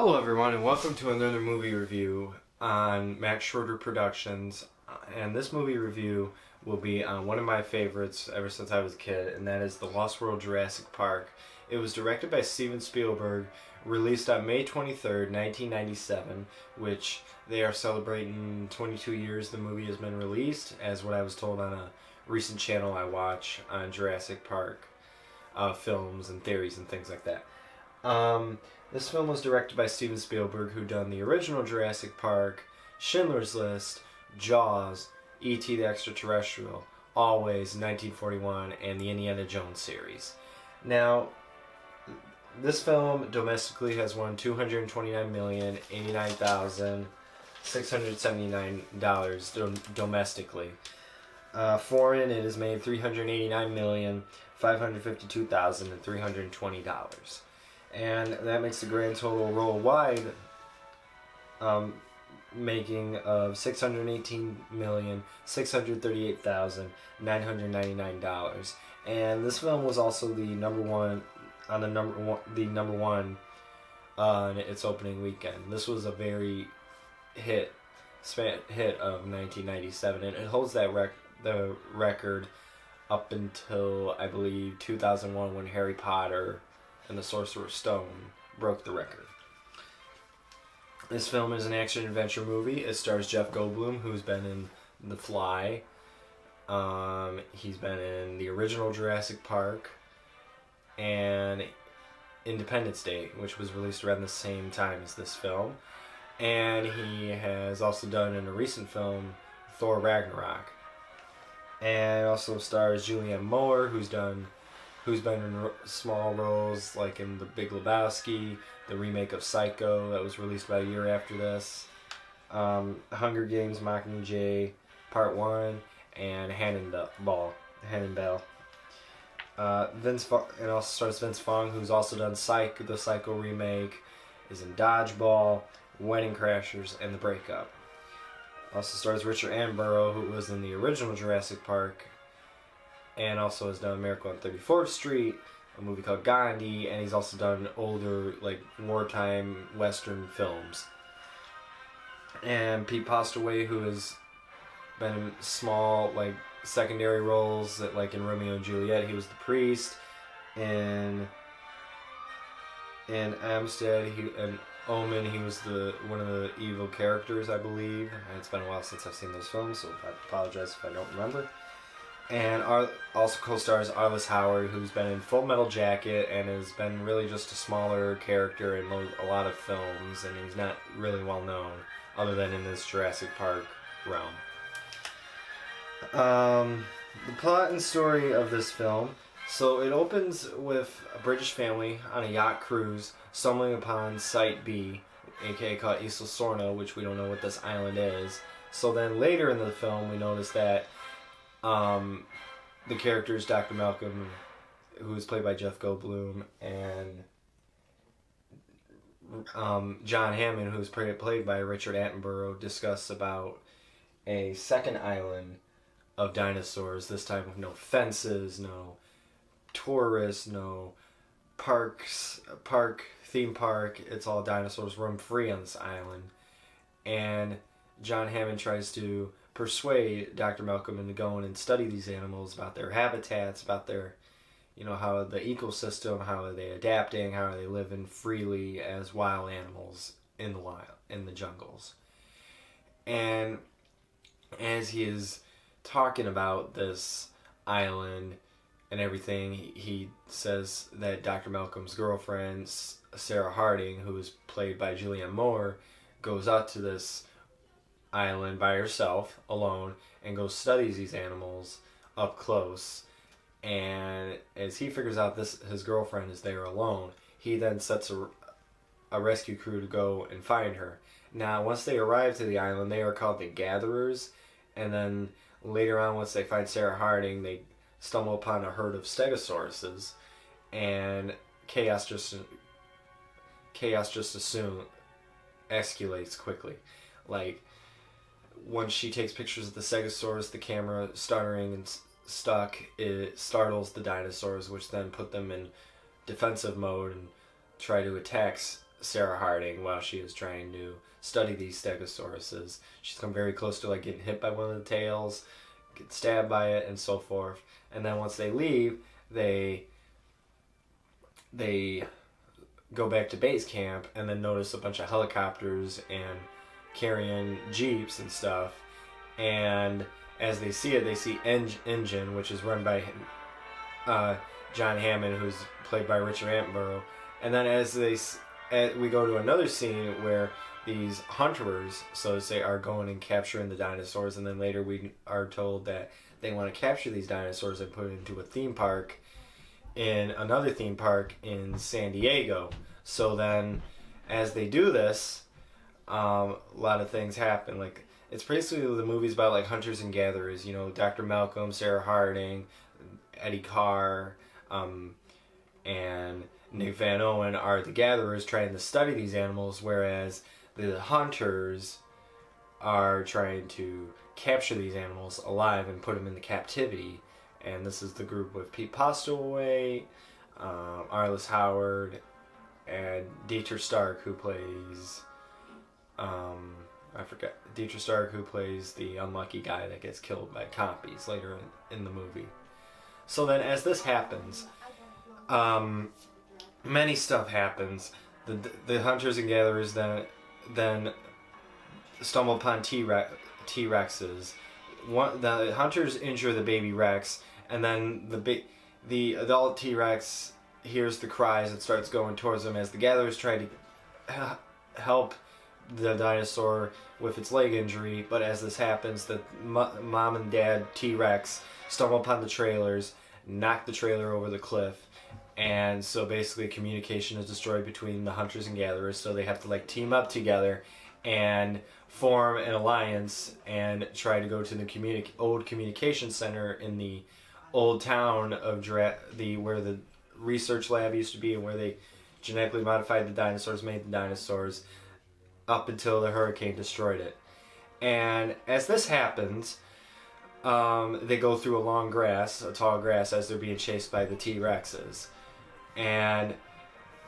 Hello everyone and welcome to another movie review on Max Schroeder Productions. And this movie review will be on one of my favorites ever since I was a kid, and that is the Lost World Jurassic Park. It was directed by Steven Spielberg, released on May 23rd, 1997, which they are celebrating 22 years the movie has been released, as what I was told on a recent channel I watch on Jurassic Park films and theories and things like that. This film was directed by Steven Spielberg, who done the original Jurassic Park, Schindler's List, Jaws, E.T. the Extraterrestrial, Always, 1941, and the Indiana Jones series. Now, this film domestically has won $229,089,679 domestically. Foreign, it has made $389,552,320. And that makes the grand total worldwide making of $618,638,999. And this film was also the number one on its opening weekend. This was a very hit of 1997, and it holds that the record up until I believe 2001 when Harry Potter and the Sorcerer's Stone broke the record. This film is an action-adventure movie. It stars Jeff Goldblum, who's been in The Fly. He's been in the original Jurassic Park and Independence Day, which was released around the same time as this film. And he has also done in a recent film, Thor Ragnarok. And it also stars Julianne Moore, who's been in small roles like in The Big Lebowski, the remake of Psycho that was released about a year after this, Hunger Games Mockingjay Part 1, and Hannibal. And also stars Vince Vaughn, who's also done the Psycho remake, is in Dodgeball, Wedding Crashers, and The Breakup. Also stars Richard Attenborough, who was in the original Jurassic Park, and also has done Miracle on 34th Street, a movie called Gandhi, and he's also done older, like, wartime Western films. And Pete Postlewaite, who has been in small, like, secondary roles, that, like in Romeo and Juliet, he was the priest. In Amstead, and Omen, he was one of the evil characters, I believe. And it's been a while since I've seen those films, so I apologize if I don't remember. And also co-stars Arliss Howard, who's been in Full Metal Jacket and has been really just a smaller character in a lot of films, and he's not really well known other than in this Jurassic Park realm. The plot and story of this film. So it opens with a British family on a yacht cruise stumbling upon Site B, aka called Isla Sorna, which we don't know what this island is. So then later in the film we notice that the characters Dr. Malcolm, who is played by Jeff Goldblum, and John Hammond, who is played by Richard Attenborough, discuss about a second island of dinosaurs, this time with no fences, no tourists, no theme park. It's all dinosaurs roam free on this island. And John Hammond tries to persuade Dr. Malcolm into going and study these animals, about their habitats, about their, how the ecosystem, how are they adapting, how are they living freely as wild animals in the jungles. And as he is talking about this island and everything, he says that Dr. Malcolm's girlfriend, Sarah Harding, who is played by Julianne Moore, goes out to this island by herself, alone, and goes studies these animals up close. And as he figures out his girlfriend is there alone, he then sets a rescue crew to go and find her. Now, once they arrive to the island, they are called the Gatherers, and then later on, once they find Sarah Harding, they stumble upon a herd of stegosauruses, and chaos just escalates quickly. Like, once she takes pictures of the Stegosaurus, the camera stuttering and stuck, it startles the dinosaurs, which then put them in defensive mode and try to attack Sarah Harding while she is trying to study these stegosauruses. She's come very close to like getting hit by one of the tails, get stabbed by it, and so forth. And then once they leave, they go back to base camp and then notice a bunch of helicopters and carrying jeeps and stuff. And as they see it, they see Engine, which is run by John Hammond, who's played by Richard Attenborough. And then we go to another scene where these hunters, so to say, are going and capturing the dinosaurs, and then later we are told that they want to capture these dinosaurs and put it into a theme park, in another theme park in San Diego. So then, as they do this, a lot of things happen. Like, it's basically the movie's about like hunters and gatherers. You know, Dr. Malcolm, Sarah Harding, Eddie Carr, and Nick Van Owen are the gatherers trying to study these animals, whereas the hunters are trying to capture these animals alive and put them into captivity. And this is the group with Pete Postlewaite, Arliss Howard, and Dietrich Stark, who plays Dietrich Stark, who plays the unlucky guy that gets killed by compies later in the movie. So then, as this happens, many stuff happens. The hunters and gatherers then stumble upon T-Rexes. The hunters injure the baby Rex, and then the adult T-Rex hears the cries and starts going towards them as the gatherers try to help the dinosaur with its leg injury. But as this happens, the mom and dad T-Rex stumble upon the trailers, knock the trailer over the cliff, and so basically communication is destroyed between the hunters and gatherers, so they have to like team up together and form an alliance and try to go to the old communication center in the old town of where the research lab used to be, and where they genetically modified the dinosaurs, made the dinosaurs, up until the hurricane destroyed it. And as this happens, they go through a tall grass, as they're being chased by the T-Rexes. And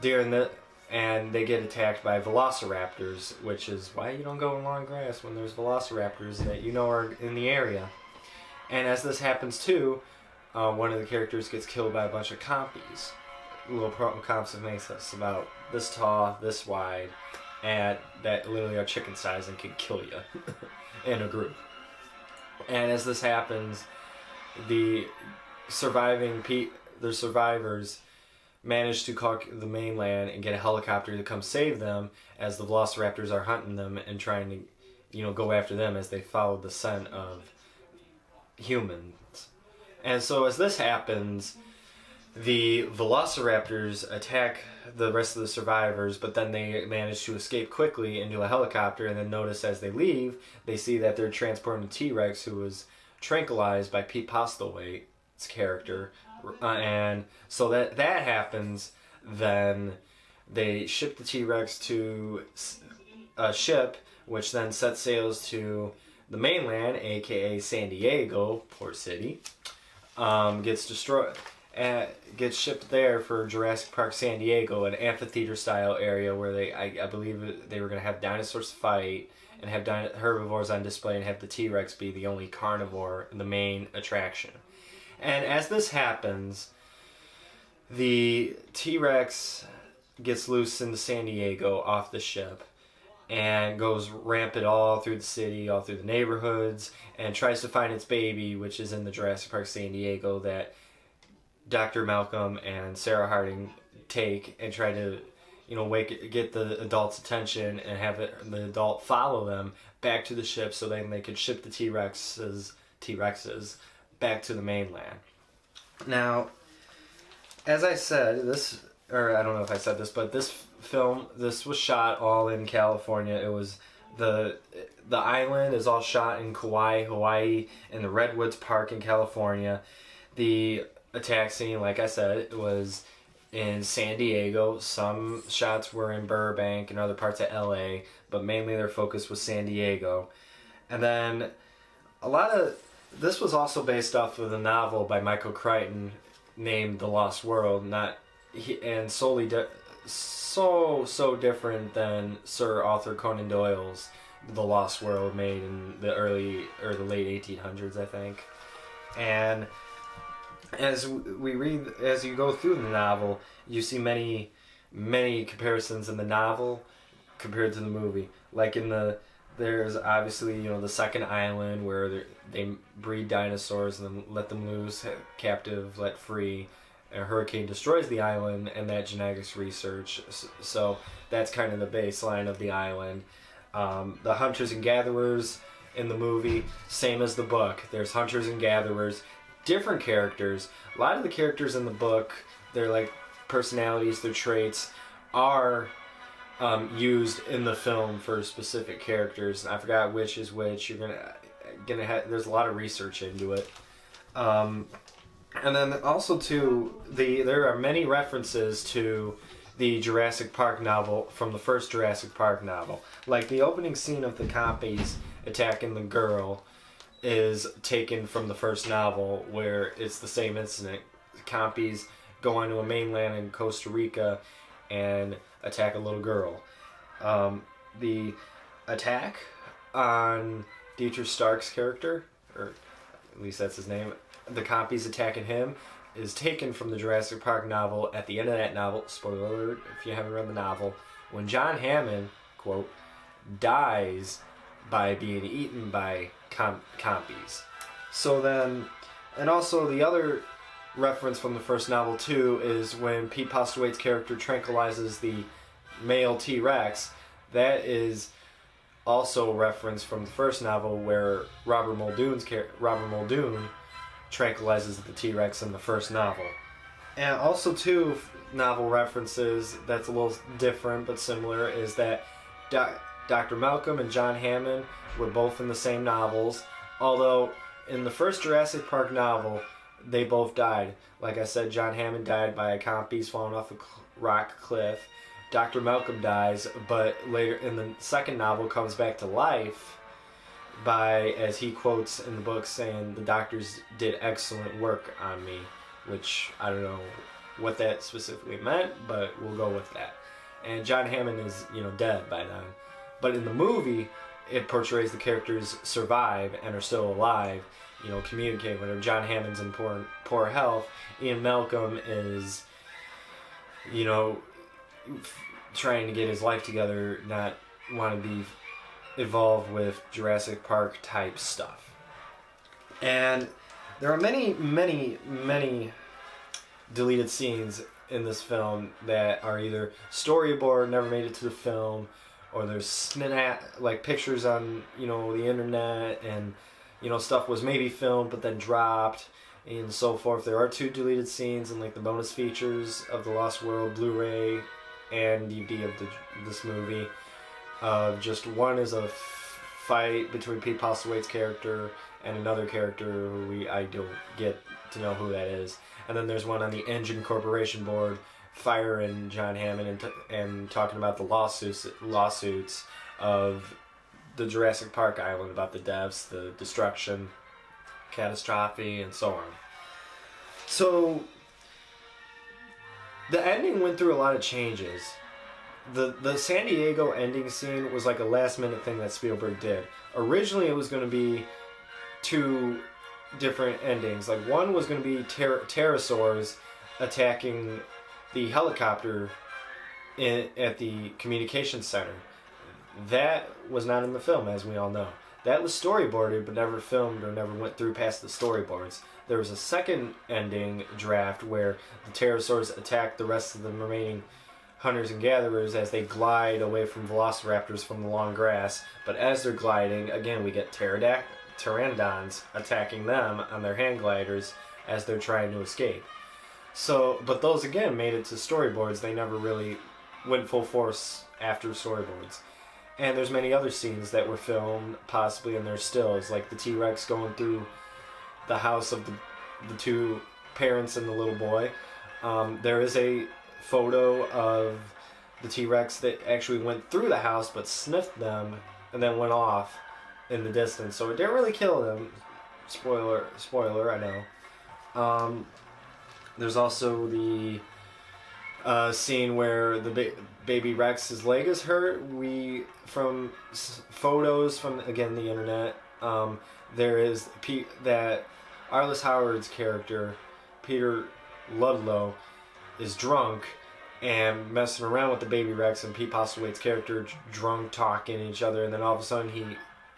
they get attacked by velociraptors, which is why you don't go in long grass when there's velociraptors that you know are in the area. And as this happens too, one of the characters gets killed by a bunch of compies. Little comps that makes us about this tall, this wide, and that literally are chicken size and can kill you in a group. And as this happens, the survivors manage to call the mainland and get a helicopter to come save them, as the velociraptors are hunting them and trying to, go after them as they follow the scent of humans. And so as this happens, the velociraptors attack the rest of the survivors, but then they manage to escape quickly into a helicopter, and then notice as they leave, they see that they're transporting a T-Rex who was tranquilized by Pete Postlewaite's character. And so that happens, then they ship the T-Rex to a ship, which then sets sails to the mainland, aka San Diego, Port City. Gets shipped there for Jurassic Park San Diego, an amphitheater style area where I believe they were going to have dinosaurs fight and have herbivores on display, and have the T-Rex be the only carnivore, the main attraction. And as this happens, the T-Rex gets loose into San Diego off the ship and goes rampant all through the city, all through the neighborhoods, and tries to find its baby, which is in the Jurassic Park San Diego, that Dr. Malcolm and Sarah Harding take and try to, get the adult's attention and have the adult follow them back to the ship so then they could ship the T-Rexes back to the mainland. Now, as I said, I don't know if I said this, but this was shot all in California. It was the island is all shot in Kauai, Hawaii, and the Redwoods Park in California. The attack scene, like I said, it was in San Diego. Some shots were in Burbank and other parts of LA, but mainly their focus was San Diego. And then this was also based off of the novel by Michael Crichton named The Lost World, and solely so different than Sir Arthur Conan Doyle's The Lost World, made in the early or the late 1800s, I think. And as you go through the novel, you see many comparisons in the novel compared to the movie. Like there's obviously, the second island where they breed dinosaurs and then let them loose, captive, let free. A hurricane destroys the island, and that genetics research. So that's kind of the baseline of the island. The hunters and gatherers in the movie, same as the book. There's hunters and gatherers, different characters. A lot of the characters in the book, their like personalities, their traits, are used in the film for specific characters. I forgot which is which. You're gonna have. There's a lot of research into it. And then also too, there are many references to the Jurassic Park novel from the first Jurassic Park novel. Like the opening scene of the Compies attacking the girl is taken from the first novel, where it's the same incident. The Compies go onto a mainland in Costa Rica and attack a little girl. The attack on Dietrich Stark's character, or at least that's his name, the Compies attacking him, is taken from the Jurassic Park novel. At the end of that novel, spoiler alert if you haven't read the novel, when John Hammond, quote, dies by being eaten by Compies. So then, and also the other reference from the first novel too is when Pete Postlewaite's character tranquilizes the male T-Rex. That is also reference from the first novel, where Robert Muldoon tranquilizes the T-Rex in the first novel. And also two novel references that's a little different but similar is that Dr. Malcolm and John Hammond were both in the same novels, although in the first Jurassic Park novel they both died. Like I said, John Hammond died by a Compies falling off a rock cliff. Dr. Malcolm dies, but later in the second novel comes back to life by, as he quotes in the book, saying, "The doctors did excellent work on me," which I don't know what that specifically meant, but we'll go with that. And John Hammond is, dead by then. But in the movie, it portrays the characters survive and are still alive, communicating with him. John Hammond's in poor health. Ian Malcolm is, trying to get his life together, not want to be involved with Jurassic Park type stuff. And there are many deleted scenes in this film that are either storyboard, never made it to the film, or there's pictures on the internet, and stuff was maybe filmed but then dropped and so forth. There are 2 deleted scenes in the bonus features of the Lost World Blu-ray and DVD of this movie. Just one is a fight between Pete Postlewaite's character and another character who I don't get to know who that is. And then there's one on the Engine Corporation board firing John Hammond and talking about the lawsuits of the Jurassic Park island, about the deaths, the destruction, catastrophe, and so on. So the ending went through a lot of changes. The San Diego ending scene was like a last minute thing that Spielberg did. Originally it was going to be 2 different endings. Like one was going to be pterosaurs attacking the helicopter at the communications center. That was not in the film, as we all know. That was storyboarded but never filmed or never went through past the storyboards. There was a second ending draft where the pterosaurs attacked the rest of the remaining hunters and gatherers as they glide away from velociraptors from the long grass. But as they're gliding, again, we get pteranodons attacking them on their hand gliders as they're trying to escape. So, but those again made it to storyboards. They never really went full force after storyboards. And there's many other scenes that were filmed, possibly in their stills, like the T-Rex going through the house of the 2 parents and the little boy. There is a photo of the T-Rex that actually went through the house but sniffed them and then went off in the distance. So it didn't really kill them. Spoiler, I know. There's also the scene where the baby Rex's leg is hurt. From photos from, again, the internet, there is that Arliss Howard's character, Peter Ludlow, is drunk and messing around with the baby Rex, and Pete Postlewaite's character drunk talking to each other, and then all of a sudden he's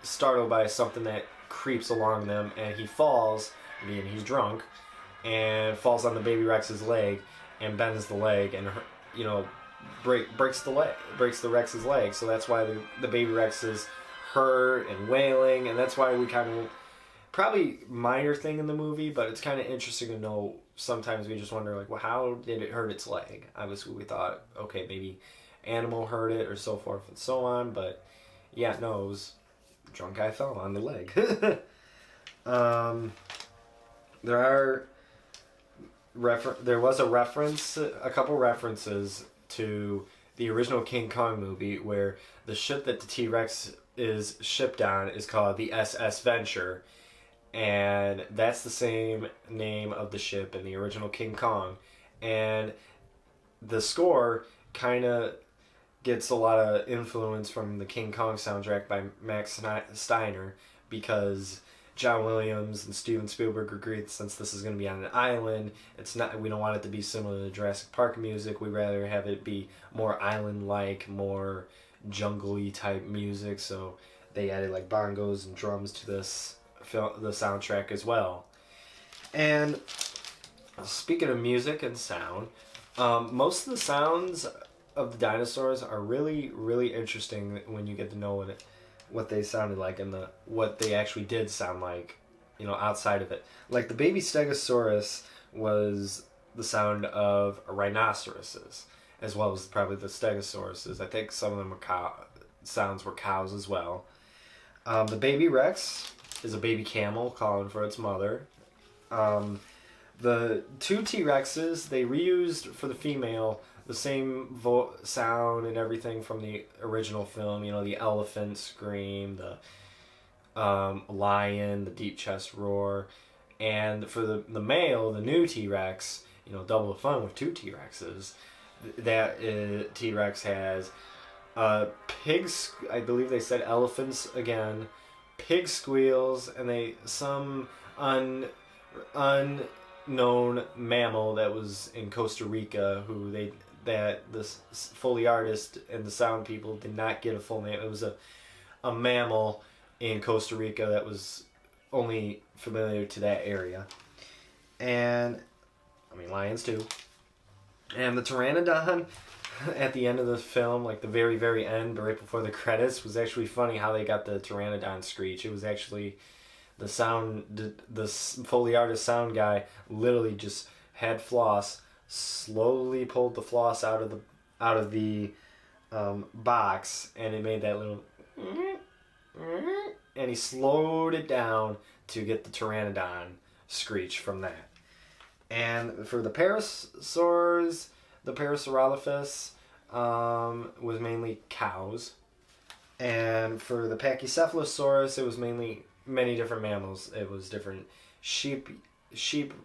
startled by something that creeps along them, and he falls, and he's drunk, and falls on the baby Rex's leg and bends the leg, and breaks the Rex's leg. So that's why the baby Rex is hurt and wailing, and that's why we kind of, probably minor thing in the movie, but it's kind of interesting to know. Sometimes we just wonder, like, well, how did it hurt its leg? Obviously, we thought, okay, maybe animal hurt it or so forth and so on, but yeah, no, it was drunk guy fell on the leg. There was a couple references to the original King Kong movie where the ship that the T-Rex is shipped on is called the SS Venture. And that's the same name of the ship in the original King Kong. And the score kind of gets a lot of influence from the King Kong soundtrack by Max Steiner, because John Williams and Steven Spielberg agreed, since this is going to be on an island, we don't want it to be similar to Jurassic Park music. We'd rather have it be more island-like, more jungle-y type music. So they added like bongos and drums to the soundtrack as well. And speaking of music and sound, most of the sounds of the dinosaurs are really, really interesting when you get to know what they sounded like and what they actually did sound like, outside of it. Like the baby Stegosaurus was the sound of rhinoceroses, as well as probably the Stegosauruses. I think some of them sounds were cows as well. The baby Rex is a baby camel calling for its mother. The two T-Rexes, they reused for the female the same sound and everything from the original film. The elephant scream, the lion, the deep chest roar. And for the male, the new T-Rex, double the fun with two T-Rexes. That T-Rex has pigs, I believe they said elephants again, pig squeals, and some unknown mammal that was in Costa Rica that this Foley artist and the sound people did not get a full name. It was a mammal in Costa Rica that was only familiar to that area. And, lions too. And the Pteranodon at the end of the film, like the very, very end, but right before the credits, was actually funny how they got the Pteranodon screech. It was actually the Foley artist sound guy literally just had floss, slowly pulled the floss out of the box, and it made that little, and he slowed it down to get the Pteranodon screech from that. And for the parasaurs, the Parasaurolophus was mainly cows. And for the Pachycephalosaurus, it was mainly many different mammals. It was different sheep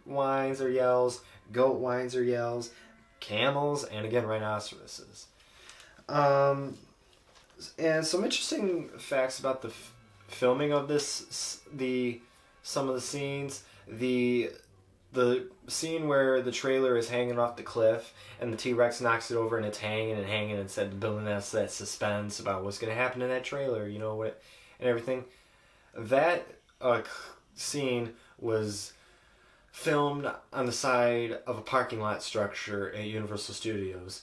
whines or yells, goat whines or yells, camels, and again, rhinoceroses. And some interesting facts about the filming of this, some of the scenes. The scene where the trailer is hanging off the cliff and the T-Rex knocks it over and it's hanging and said building us that suspense about what's going to happen in that trailer, and everything. That scene was filmed on the side of a parking lot structure at Universal Studios.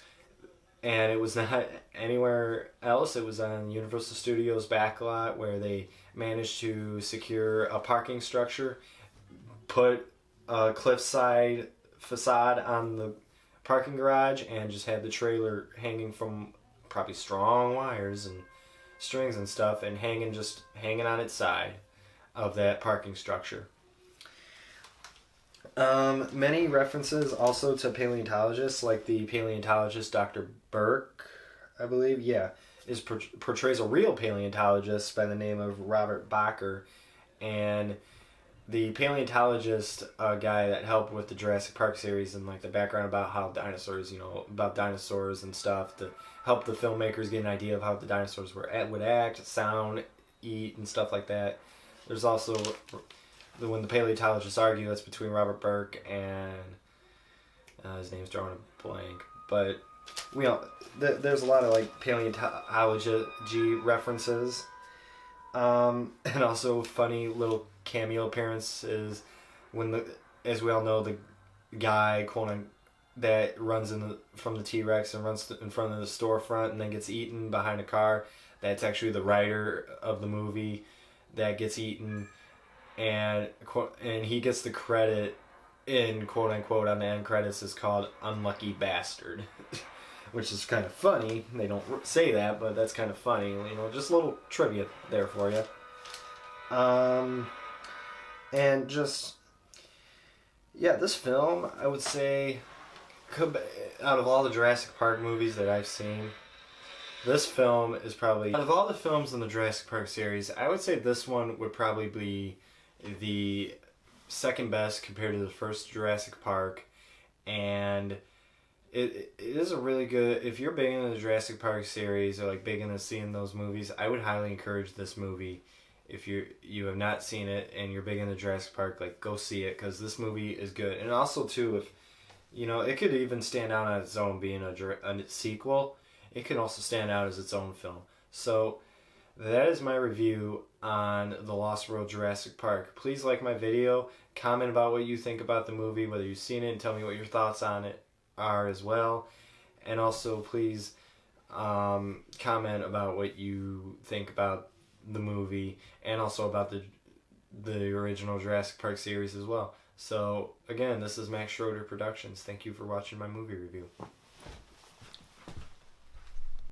And it was not anywhere else. It was on Universal Studios backlot where they managed to secure a parking structure, put a cliffside facade on the parking garage, and just had the trailer hanging from probably strong wires and strings and stuff, and hanging on its side of that parking structure. Many references also to paleontologists, like the paleontologist Dr. Burke, I believe, portrays a real paleontologist by the name of Robert Bacher, and the paleontologist guy that helped with the Jurassic Park series and like the background about how dinosaurs, about dinosaurs and stuff to help the filmmakers get an idea of how the dinosaurs would act, sound, eat, and stuff like that. There's also when the paleontologists argue, that's between Robert Burke and his name's drawing a blank, but there's a lot of like paleontology references. And also funny little cameo appearances when as we all know, the guy that runs from the T.Rex and runs in front of the storefront and then gets eaten behind a car. That's actually the writer of the movie that gets eaten, and he gets the credit in quote unquote on the end credits is called Unlucky Bastard. Which is kind of funny. They don't say that, but that's kind of funny. Just a little trivia there for you. And just, yeah, this film, I would say, out of all the Jurassic Park movies that I've seen, this film is probably, out of all the films in the Jurassic Park series, I would say this one would probably be the second best compared to the first Jurassic Park. And it is a really good, if you're big into the Jurassic Park series or like big into seeing those movies, I would highly encourage this movie. If you have not seen it and you're big into Jurassic Park, like go see it, because this movie is good. And also too, if it could even stand out on its own being a sequel. It can also stand out as its own film. So that is my review on the Lost World Jurassic Park. Please like my video, comment about what you think about the movie, whether you've seen it, and tell me what your thoughts on it are as well. And also please comment about what you think about the movie and also about the original Jurassic Park series as well. So again, this is Max Schroeder Productions. Thank you for watching my movie review.